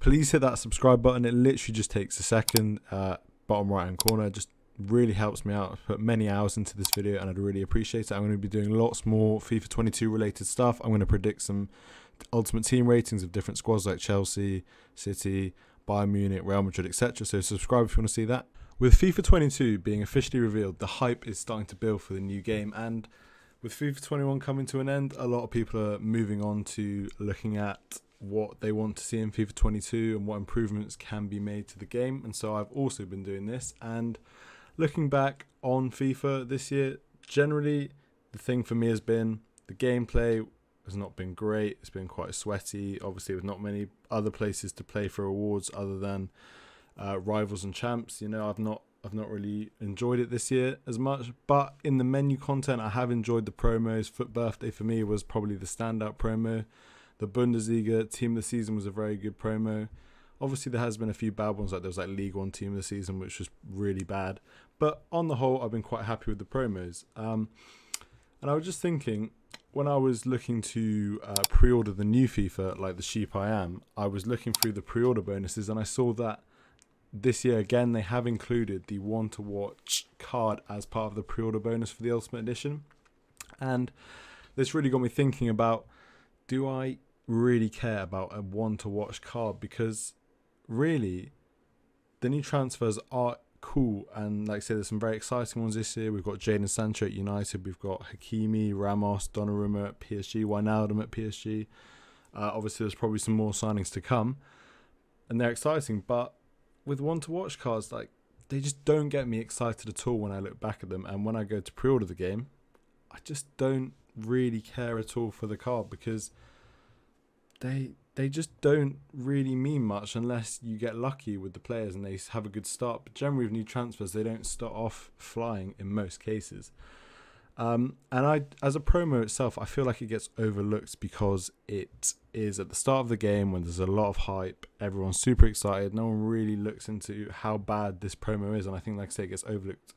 please hit that subscribe button. It literally just takes a second. Bottom right hand corner, just really helps me out. I've put many hours into this video and I'd really appreciate it. I'm going to be doing lots more FIFA 22 related stuff. I'm going to predict some ultimate team ratings of different squads like Chelsea, City, Bayern Munich, Real Madrid, etc. So subscribe if you want to see that. With FIFA 22 being officially revealed, the hype is starting to build for the new game, and with FIFA 21 coming to an end, a lot of people are moving on to looking at what they want to see in FIFA 22 and what improvements can be made to the game. And so I've also been doing this, and looking back on FIFA this year, generally the thing for me has been the gameplay has not been great. It's been quite sweaty, obviously with not many other places to play for awards other than rivals and champs. You know, I've not really enjoyed it this year as much, but in the menu content I have enjoyed the promos. Foot Birthday for me was probably the standout promo. The Bundesliga Team of the Season was a very good promo. Obviously there has been a few bad ones, like there was like League One Team of the Season, which was really bad, but on the whole I've been quite happy with the promos. And I was just thinking, when I was looking to pre-order the new FIFA, like the sheep I am, I was looking through the pre-order bonuses and I saw that this year again they have included the Want to Watch card as part of the pre-order bonus for the Ultimate Edition. And this really got me thinking about, do I really care about a Want to Watch card? Because really the new transfers are cool, and like I said, there's some very exciting ones this year. We've got Jadon Sancho at United, we've got Hakimi, Ramos, Donnarumma at PSG, Wijnaldum at PSG. Obviously there's probably some more signings to come and they're exciting, but with Want to Watch cards, like, they just don't get me excited at all when I look back at them. And when I go to pre-order the game, I just don't really care at all for the card, because they just don't really mean much unless you get lucky with the players and they have a good start. But generally with new transfers, they don't start off flying in most cases. And as a promo itself, I feel like it gets overlooked because it is at the start of the game when there's a lot of hype. Everyone's super excited. No one really looks into how bad this promo is. And I think, like I say, it gets overlooked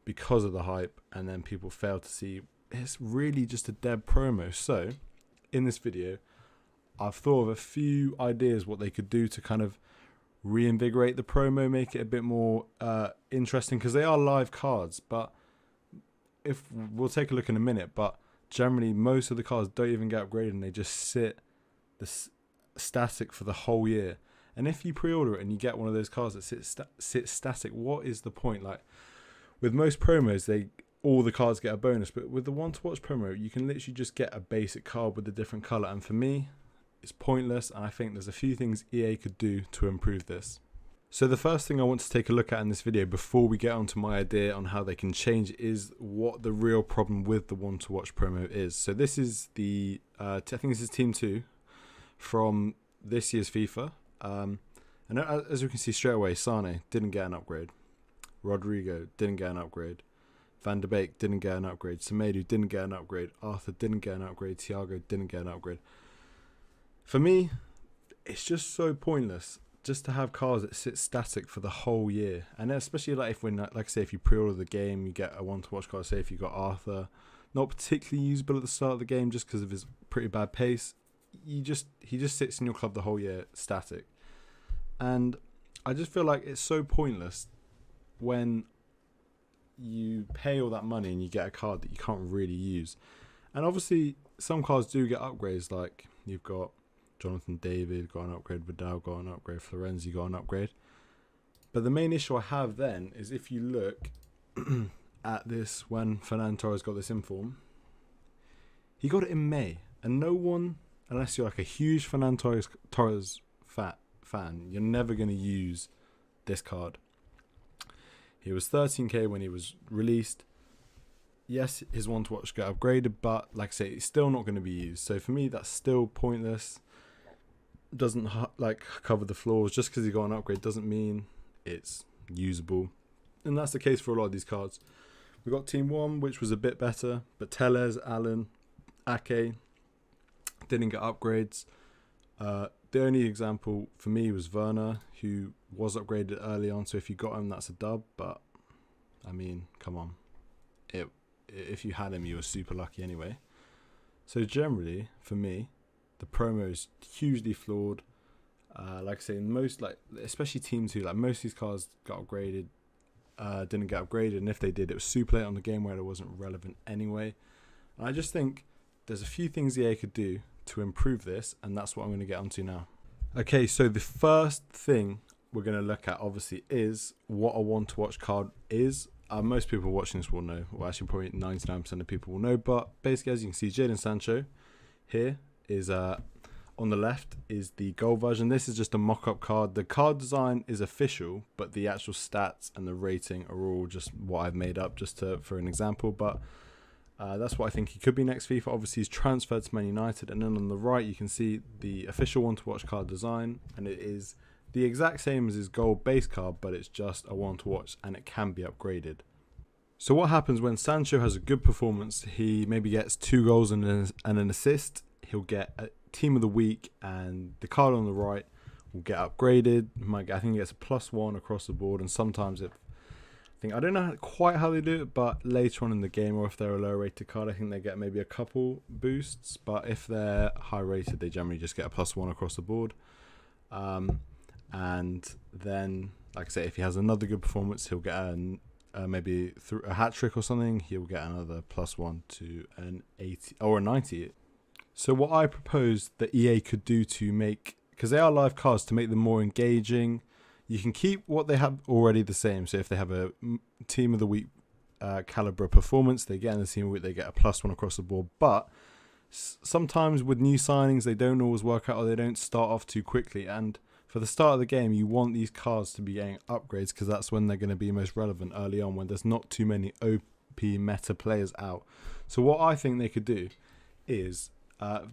because of the hype. And then people fail to see it's really just a dead promo. So in this video, I've thought of a few ideas what they could do to kind of reinvigorate the promo, make it a bit more interesting, because they are live cards. But if we'll take a look in a minute, but generally most of the cards don't even get upgraded and they just sit static for the whole year. And if you pre-order it and you get one of those cards that sits static, what is the point? Like with most promos, all the cards get a bonus, but with the Want to Watch promo, you can literally just get a basic card with a different color. And for me, it's pointless, and I think there's a few things EA could do to improve this. So the first thing I want to take a look at in this video before we get onto my idea on how they can change is what the real problem with the Want to Watch promo is. So this is the I think this is Team 2 from this year's FIFA. And as we can see straight away, Sane didn't get an upgrade. Rodrigo didn't get an upgrade. Van de Beek didn't get an upgrade. Semedo didn't get an upgrade. Arthur didn't get an upgrade. Thiago didn't get an upgrade. For me, it's just so pointless just to have cards that sit static for the whole year. And especially like like I say, if you pre-order the game, you get a Want to Watch card. Say if you got Arthur, not particularly usable at the start of the game just because of his pretty bad pace, he just sits in your club the whole year static. And I just feel like it's so pointless when you pay all that money and you get a card that you can't really use. And obviously some cards do get upgrades, like you've got Jonathan David got an upgrade, Vidal got an upgrade, Florenzi got an upgrade. But the main issue I have then is if you look at this when Fernando Torres got this inform, he got it in May, and no one, unless you're like a huge Fernando Torres fan, you're never going to use this card. He was 13k when he was released. Yes, his Want to Watch got upgraded, but like I say, it's still not going to be used. So for me, that's still pointless. Doesn't like cover the flaws. Just because he got an upgrade doesn't mean it's usable. And that's the case for a lot of these cards. We got Team 1, which was a bit better, but Tellez, Allen, Ake didn't get upgrades. The only example for me was Werner, who was upgraded early on, so if you got him, that's a dub. But I mean, come on, if you had him, you were super lucky anyway. So generally, for me, the promo is hugely flawed. Like I say, most, like, especially Team 2, like most of these cards got upgraded, didn't get upgraded, and if they did, it was super late on the game where it wasn't relevant anyway. And I just think there's a few things EA could do to improve this, and that's what I'm going to get onto now. Okay, so the first thing we're going to look at, obviously, is what a want-to-watch card is. Most people watching this will know, well, actually probably 99% of people will know, but basically, as you can see, Jadon Sancho here is on the left is the gold version. This is just a mock-up card. The card design is official, but the actual stats and the rating are all just what I've made up just for an example. But that's what I think he could be next FIFA. Obviously, he's transferred to Man United. And then on the right, you can see the official want-to-watch card design. And it is the exact same as his gold base card, but it's just a want-to-watch, and it can be upgraded. So what happens when Sancho has a good performance? He maybe gets 2 goals and an assist. He'll get a Team of the Week, and the card on the right will get upgraded. I think he gets a +1 across the board, and sometimes I don't know quite how they do it, but later on in the game, or if they're a low rated card, I think they get maybe a couple boosts. But if they're high rated, they generally just get a +1 across the board. And then, like I say, if he has another good performance, he'll get maybe through a hat trick or something. He'll get another +1 to an 80 or a 90. So what I propose that EA could do to make, because they are live cards, to make them more engaging, you can keep what they have already the same. So if they have a Team of the Week caliber performance, they get in the Team of the Week, they get a +1 across the board. But sometimes with new signings, they don't always work out, or they don't start off too quickly. And for the start of the game, you want these cards to be getting upgrades, because that's when they're going to be most relevant early on, when there's not too many OP meta players out. So what I think they could do is,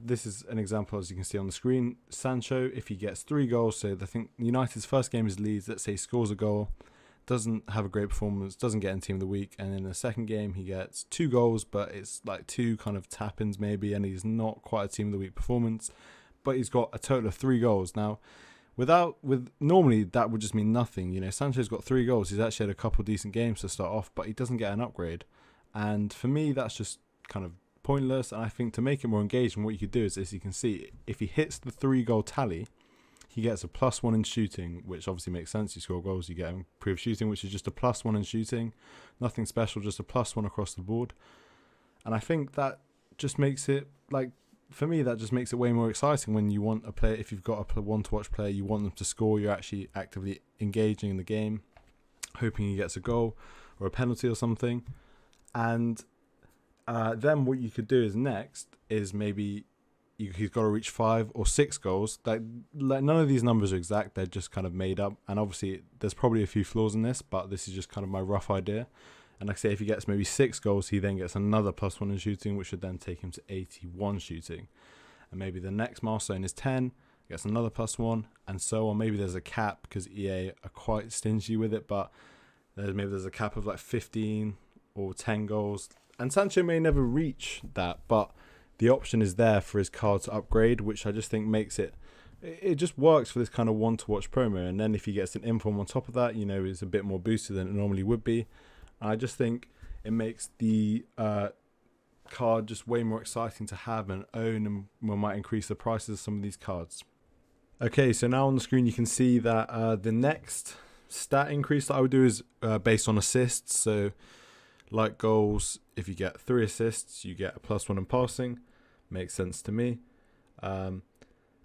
this is an example, as you can see on the screen. Sancho, if he gets 3 goals, so I think United's first game is Leeds, let's say he scores a goal, doesn't have a great performance, doesn't get in Team of the Week, and in the second game he gets 2 goals, but it's like 2 kind of tap-ins maybe, and he's not quite a Team of the Week performance, but he's got a total of 3 goals. Now, normally that would just mean nothing. You know, Sancho's got 3 goals, he's actually had a couple decent games to start off, but he doesn't get an upgrade. And for me, that's just kind of pointless. And I think to make it more engaging, what you could do is, as you can see, if he hits the 3-goal tally, he gets a +1 in shooting, which obviously makes sense. You score goals, you get improved shooting, which is just a +1 in shooting. Nothing special, just a +1 across the board. And I think that just makes it, like, for me, that just makes it way more exciting when you want a player. If you've got a want-to-watch player, you want them to score, you're actually actively engaging in the game, hoping he gets a goal or a penalty or something. And then what you could do is next is maybe he's got to reach 5 or 6 goals. Like none of these numbers are exact; they're just kind of made up. And obviously, there's probably a few flaws in this, but this is just kind of my rough idea. And like I say, if he gets maybe 6 goals, he then gets another +1 in shooting, which would then take him to 81 shooting. And maybe the next milestone is 10, gets another +1, and so on. Maybe there's a cap, because EA are quite stingy with it, but there's a cap of like 15 or 10 goals. And Sancho may never reach that, but the option is there for his card to upgrade, which I just think makes it just works for this kind of want-to-watch promo. And then if he gets an inform on top of that, you know, it's a bit more boosted than it normally would be. I just think it makes the card just way more exciting to have and own, and we might increase the prices of some of these cards. Okay, so now on the screen you can see that the next stat increase that I would do is based on assists. So like goals, if you get 3 assists, you get a +1 in passing. Makes sense to me. And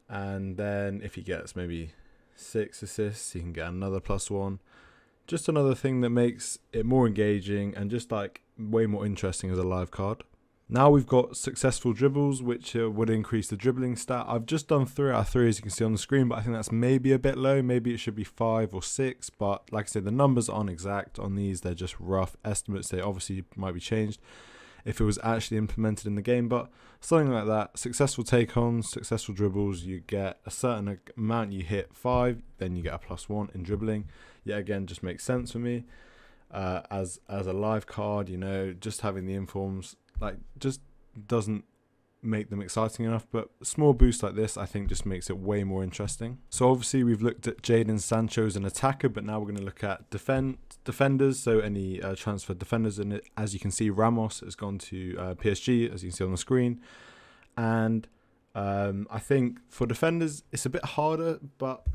then if he gets maybe 6 assists, he can get another +1. Just another thing that makes it more engaging and just like way more interesting as a live card. Now we've got successful dribbles, which would increase the dribbling stat. I've just done 3 out of 3, as you can see on the screen, but I think that's maybe a bit low. Maybe it should be 5 or 6, but like I said, the numbers aren't exact on these. They're just rough estimates. They obviously might be changed if it was actually implemented in the game, but something like that. Successful take-ons, successful dribbles, you get a certain amount. You hit 5, then you get a +1 in dribbling. Yet again, just makes sense for me. As a live card, you know, just having the informs just doesn't make them exciting enough, but a small boost like this I think just makes it way more interesting. So obviously we've looked at Jadon Sancho as an attacker, but now we're going to look at defenders, so any transfer defenders. And as you can see, Ramos has gone to PSG, as you can see on the screen, and I think for defenders, it's a bit harder, but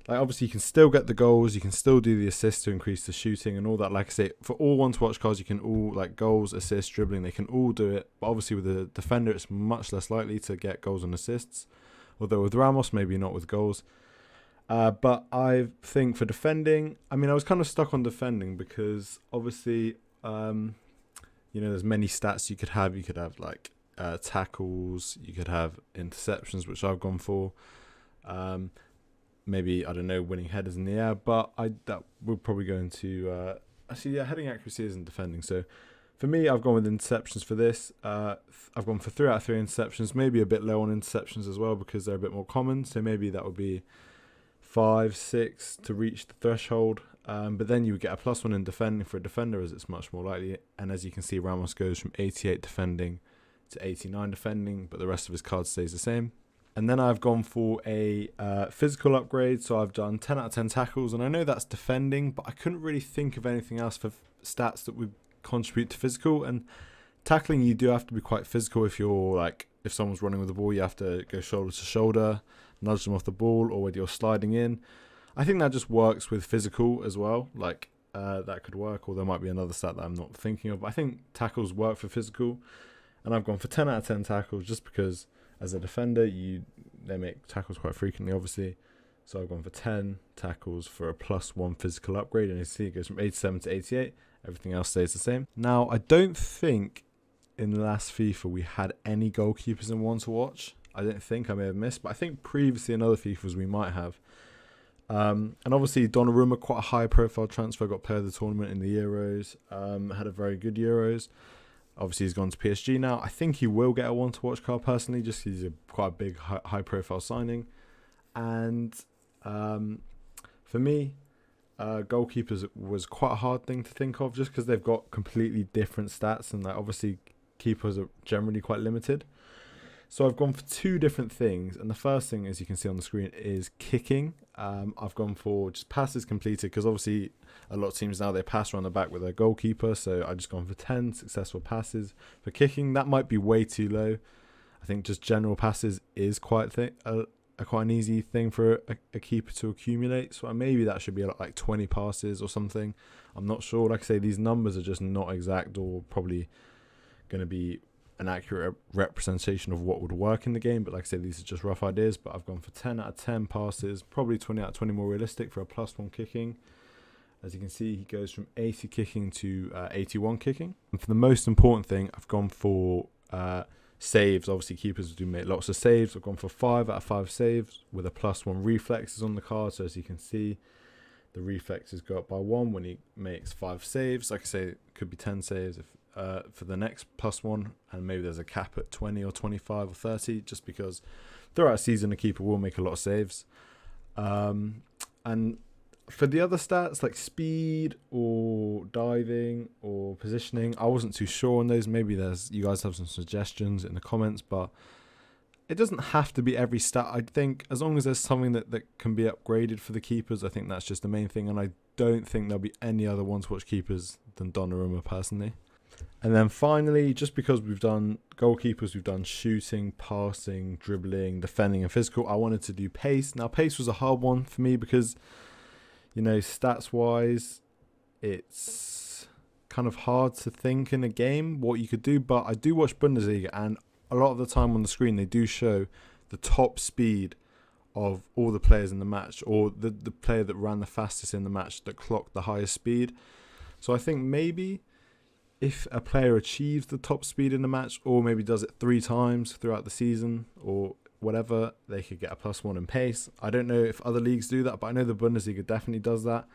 like obviously you can still get the goals, you can still do the assists to increase the shooting and all that. Like I say, for all one to watch cards, you can all like goals, assists, dribbling, they can all do it. But obviously with the defender, it's much less likely to get goals and assists. Although with Ramos, maybe not with goals. But I think for defending, I mean, I was kind of stuck on defending because obviously, there's many stats you could have. You could have like tackles, you could have interceptions, which I've gone for. Maybe, I don't know, winning headers in the air, but that will probably go into heading accuracy isn't defending. So for me, I've gone with interceptions for this. I've gone for 3 out of 3 interceptions, maybe a bit low on interceptions as well because they're a bit more common. So maybe that would be 5, 6 to reach the threshold. But then you would get a +1 in defending for a defender as it's much more likely. And as you can see, Ramos goes from 88 defending to 89 defending, but the rest of his card stays the same. And then I've gone for a physical upgrade. So I've done 10 out of 10 tackles. And I know that's defending, but I couldn't really think of anything else for stats that would contribute to physical. And tackling, you do have to be quite physical. If someone's running with the ball, you have to go shoulder to shoulder, nudge them off the ball, or whether you're sliding in. I think that just works with physical as well. Like that could work, or there might be another stat that I'm not thinking of. But I think tackles work for physical. And I've gone for 10 out of 10 tackles just because as a defender, they make tackles quite frequently, obviously. So I've gone for 10 tackles for a +1 physical upgrade. And you see it goes from 87 to 88. Everything else stays the same. Now, I don't think in the last FIFA we had any goalkeepers in one to watch. I don't think, I may have missed. But I think previously in other FIFAs we might have. And obviously Donnarumma, quite a high profile transfer, got player of the tournament in the Euros. Had a very good Euros. Obviously, he's gone to PSG now. I think he will get a one-to-watch card personally, just because he's quite a big, high-profile signing. And for me, goalkeepers was quite a hard thing to think of, just because they've got completely different stats, and like obviously keepers are generally quite limited. So I've gone for 2 different things, and the first thing, as you can see on the screen, is kicking. I've gone for just passes completed, because obviously a lot of teams now, they pass around the back with their goalkeeper, so I've just gone for 10 successful passes for kicking. That might be way too low. I think just general passes is quite an easy thing for a keeper to accumulate, so maybe that should be like 20 passes or something. I'm not sure. Like I say, these numbers are just not exact, or probably going to be an accurate representation of what would work in the game, but like I said, these are just rough ideas. But I've gone for 10 out of 10 passes, probably 20 out of 20 more realistic for a +1 kicking. As you can see, he goes from 80 kicking to 81 kicking. And for the most important thing, I've gone for saves. Obviously keepers do make lots of saves. I've gone for 5 out of 5 saves with a +1 reflexes on the card. So as you can see, the reflexes go up by 1 when he makes 5 saves. Like I say, it could be 10 saves if for the next +1, and maybe there's a cap at 20 or 25 or 30, just because throughout a season a keeper will make a lot of saves. And for the other stats like speed or diving or positioning, I wasn't too sure on those. Maybe you guys have some suggestions in the comments, but it doesn't have to be every stat. I think as long as there's something that can be upgraded for the keepers, I think that's just the main thing. And I don't think there'll be any other one-to-watch keepers than Donnarumma personally. And then finally, just because we've done goalkeepers, we've done shooting, passing, dribbling, defending, and physical, I wanted to do pace. Now, pace was a hard one for me because, stats-wise, it's kind of hard to think in a game what you could do. But I do watch Bundesliga, and a lot of the time on the screen, they do show the top speed of all the players in the match, or the player that ran the fastest in the match that clocked the highest speed. So I think maybe if a player achieves the top speed in the match, or maybe does it 3 times throughout the season or whatever, they could get a +1 in pace. I don't know if other leagues do that, but I know the Bundesliga definitely does that.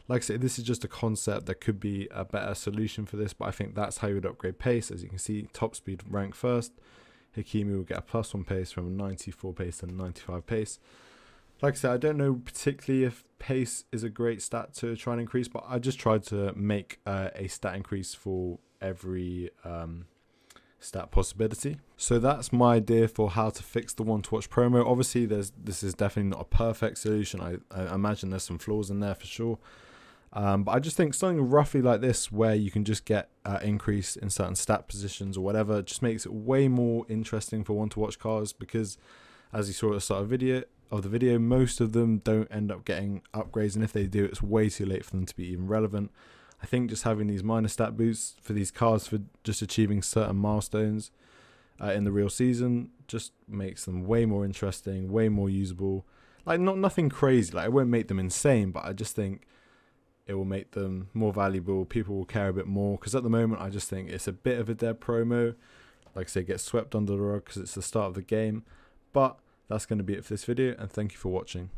Like I said, this is just a concept. There could be a better solution for this, but I think that's how you would upgrade pace. As you can see, top speed rank first. Hakimi will get a +1 pace from 94 pace to 95 pace. Like I said, I don't know particularly if pace is a great stat to try and increase, but I just tried to make a stat increase for every stat possibility. So that's my idea for how to fix the one-to-watch promo. Obviously, this is definitely not a perfect solution. I imagine there's some flaws in there for sure. But I just think something roughly like this, where you can just get increase in certain stat positions or whatever, just makes it way more interesting for one to watch cars, because as you saw at the start of the video, most of them don't end up getting upgrades, and if they do, it's way too late for them to be even relevant. I think just having these minor stat boosts for these cars for just achieving certain milestones in the real season just makes them way more interesting, way more usable. Like, nothing crazy, like it won't make them insane, but I just think it will make them more valuable. People will care a bit more, because at the moment I just think it's a bit of a dead promo. Like I say, it gets swept under the rug because it's the start of the game. But that's going to be it for this video, and thank you for watching.